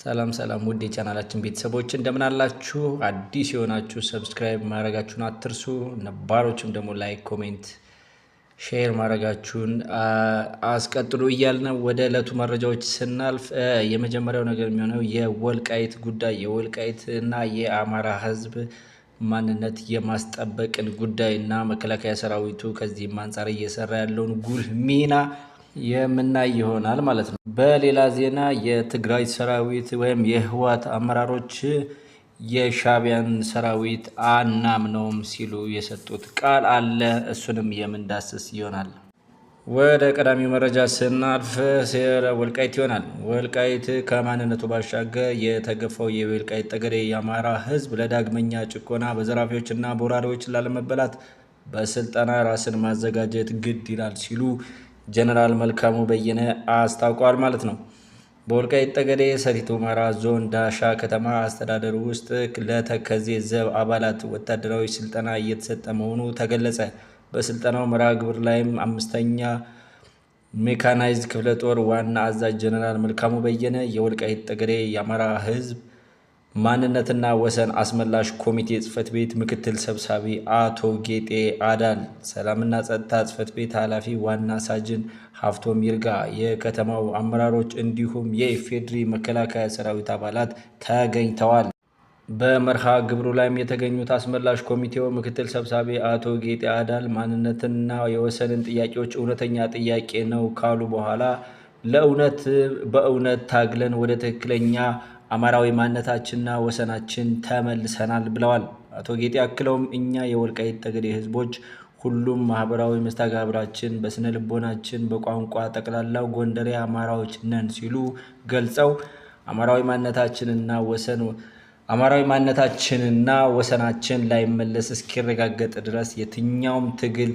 ሰላም ውድ የቻናላችን ቤተሰቦች እንደምን አላችሁ? አዲስ የሆናችሁ ሰብስክራይብ ማድረጋችሁን አትርሱ። ነባሮችም ደግሞ ላይክ፣ ኮሜንት፣ ሼር ማድረጋችሁን አስቀጥሉ እያልን ወደ ዕለቱ መረጃዎች ስናልፍ የመጀመሪያው ነገር የሚሆነው የወልቃይት ጉዳይ የወልቃይትና የአማራ ሕዝብ ማንነት የማስጠበቅን ጉዳይና መከላከያ ሰራዊቱ ከዚህም አንጻር እየሰራ ያለውን ጉልህ ሚና የምናይ ይሆናል ማለት ነው። በሌላ ዜና የትግራይ ሰራዊት ወይም የህወሓት አመራሮች የሻዕቢያን ሰራዊት አናምነውም ሲሉ የሰጡት ቃል አለ። እሱንም የምንዳስስ ይሆናል። ወደ ቀዳሚው መረጃ ስናልፍ ወልቃይት ይሆናል። ወልቃይት ከማንነቱ ባሻገር የተገፋው የወልቃይት ጠገዴ የአማራ ህዝብ ለዳግመኛ ጭቆና በዘራፊዎችና በወራሪዎች ላለመበላት በስልጠና ራስን ማዘጋጀት ግድ ይላል ሲሉ ጀነራል መልካሙ በየነ አስታውቋል ማለት ነው። በወልቃይት ጠገዴ ሰቲት ሁመራ ዞን ዳሻ ከተማ አስተዳደር ውስጥ ለተከዜ ዘብ አባላት ወታደራዊ ስልጠና እየተሰጠ መሆኑ ተገለጸ። በስልጠናው መርሃ ግብር ላይም 5ኛ ሜካናይዝድ ክፍለ ጦር ዋና አዛዥ ጀነራል መልካሙ በየነ፣ የወልቃይት ጠገዴ የአማራ ህዝብ ማንነትና ወሰን አስመላሽ ኮሚቴ ጽህፈት ቤት ምክትል ሰብሳቢ አቶ ጌጤ አዳል፣ ሰላምና ጸጥታ ጽህፈት ቤት ኃላፊ ዋና ሳጅን ሀፍቶም ይርጋ፣ የከተማው አመራሮች እንዲሁም የኢፌድሪ መከላከያ ሰራዊት አባላት ተገኝተዋል። በመርሃ ግብሩ ላይም የተገኙት አስመላሽ ኮሚቴው ምክትል ሰብሳቢ አቶ ጌጤ አዳል ማንነትና የወሰንን ጥያቄዎች እውነተኛ ጥያቄ ነው ካሉ በኋላ በእውነት ታግለን ወደ ትክክለኛ አማራዊ ማንነታችንና ወሰናችን ተመልሰናል ብለዋል። አቶ ጌጤ አክለውም እኛ የወልቃይት ጠገዴ ህዝቦች ሁሉም ማህበራዊ መስተጋብራችን፣ በስነ ልቦናችን፣ በቋንቋ ጠቅላላው ጎንደሬ አማራዎች ነን ሲሉ ገልጸው አማራዊ ማንነታችንና ወሰናችን ላይመለስ እስኪረጋገጥ ድረስ የትኛውም ትግል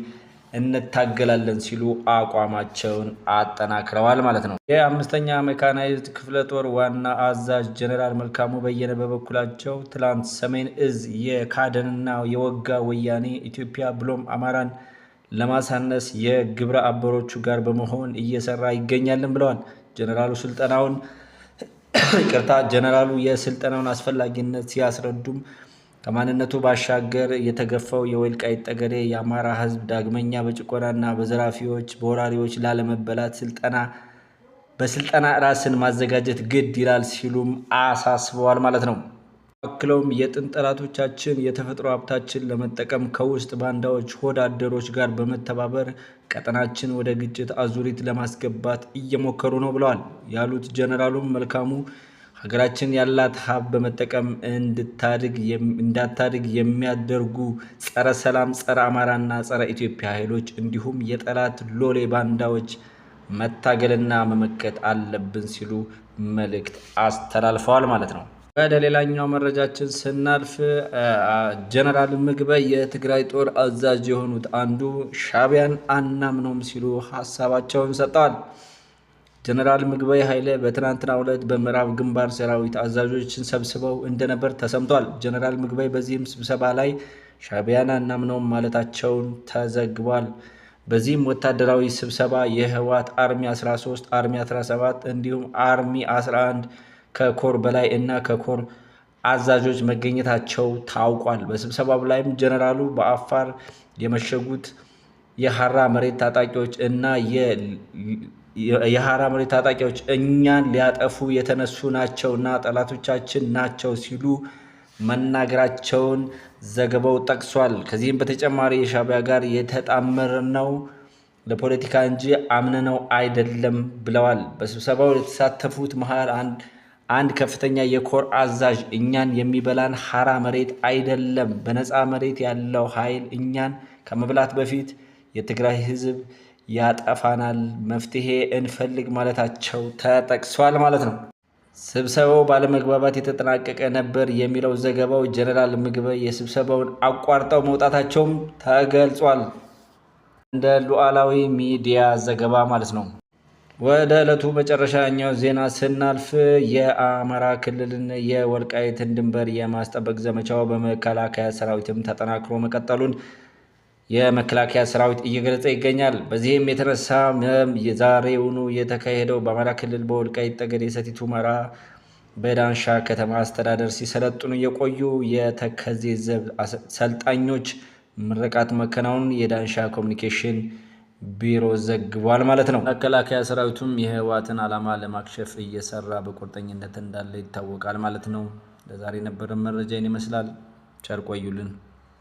እንታገላለን ሲሉ አቋማቸውን አጠናክረዋል ማለት ነው። የ5ኛ ሜካናይዝድ ክፍለ ጦር ዋና አዛዥ ጀነራል መልካሙ በየነ በበኩላቸው ትላንት ሰሜን እዝ የካደንና የወጋ ወያኔ ኢትዮጵያ ብሎም አማራን ለማሳነስ የግብረ አበሮቹ ጋር በመሆን እየሰራ ይገኛልን ብለዋል። ጀነራሉ የስልጠናውን አስፈላጊነት ሲያስረዱም ከማንነቱ ባሻገር የተገፋው የወልቃይት ጠገዴ የአማራ ህዝብ ዳግመኛ በጭቆናና በዘራፊዎች በወራሪዎች ላለመበላት በስልጠና ራስን ማዘጋጀት ግድ ይላል ሲሉም አሳስበዋል ማለት ነው። አክለውም የጥንት ጠላቶቻችን የተፈጥሮ ሀብታችን ለመጠቀም ከውስጥ ባንዳዎች ሆዳደሮች ጋር በመተባበር ቀጠናችን ወደ ግጭት አዙሪት ለማስገባት እየሞከሩ ነው ብለዋል ያሉት ጀነራሉም መልካሙ ሀገራችን ያላት ሀብት በመጠቀም እንዳታድግ የሚያደርጉ ጸረ ሰላም፣ ጸረ አማራና ጸረ ኢትዮጵያ ኃይሎች እንዲሁም የጠላት ሎሌ ባንዳዎች መታገልና መመከት አለብን ሲሉ መልእክት አስተላልፈዋል ማለት ነው። ወደ ሌላኛው መረጃችን ስናልፍ ጀነራል ምግበይ የትግራይ ጦር አዛዥ የሆኑት አንዱ ሻዕቢያን አናምነውም ሲሉ ሀሳባቸውን ሰጥተዋል። ጀነራል ምግበይ ኃይለ በትናንትናው ዕለት በምዕራብ ግንባር ሰራዊት አዛዦችን ሰብስበው እንደነበር ተሰምቷል። ጀነራል ምግበይ በዚህም ስብሰባ ላይ ሻዕቢያን አናምነውም ማለታቸውን ተዘግቧል። በዚህም ወታደራዊ ስብሰባ የህወሓት አርሚ 13፣ አርሚ 17 እንዲሁም አርሚ 11 ከኮር በላይ እና ከኮር አዛዦች መገኘታቸው ታውቋል። በስብሰባው ላይም ጀነራሉ በአፋር የመሸጉት የሐራ መሬት ታጣቂዎች እና የሐራ መሬት ታጣቂዎች እኛን ሊያጠፉ የተነሱ ናቸውና ጠላቶቻችን ናቸው ሲሉ መናገራቸውን ዘገባው ጠቅሷል። ከዚህም በተጨማሪ የሻዕቢያ ጋር የተጣመርነው ለፖለቲካ እንጂ አምነነው አይደለም ብለዋል። በስብሰባው የተሳተፉት መሃል አንድ ከፍተኛ የኮር አዛዥ እኛን የሚበላን ሐራ መሬት አይደለም፣ በነፃ መሬት ያለው ኃይል እኛን ከመብላት በፊት የትግራይ ህዝብ ያጠፋናል፣ መፍትሄ እንፈልግ ማለታቸው ተጠቅሷል ማለት ነው። ስብሰባው ባለመግባባት የተጠናቀቀ ነበር የሚለው ዘገባው ጀነራል ምግበይ የስብሰባውን አቋርጠው መውጣታቸውም ተገልጿል። እንደ ሉዓላዊ ሚዲያ ዘገባ ማለት ነው። ወደ ዕለቱ መጨረሻኛው ዜና ስናልፍ የአማራ ክልልን የወልቃይትን ድንበር የማስጠበቅ ዘመቻው በመከላከያ ሰራዊትም ተጠናክሮ መቀጠሉን የመከላከያ ሰራዊት እየገለጸ ይገኛል። በዚህም የተነሳ የዛሬውኑ የተካሄደው በአማራ ክልል በወልቃይት ጠገዴ ሰቲት ሁመራ በዳንሻ ከተማ አስተዳደር ሲሰለጥኑ የቆዩ የተከዜ ዘብ ሰልጣኞች ምርቃት መከናወኑን የዳንሻ ኮሚኒኬሽን ቢሮ ዘግቧል ማለት ነው። መከላከያ ሰራዊቱም የህወሓትን ዓላማ ለማክሸፍ እየሰራ በቁርጠኝነት እንዳለ ይታወቃል ማለት ነው። ለዛሬ የነበረን መረጃ ይመስላል። ቸር ቆዩልን።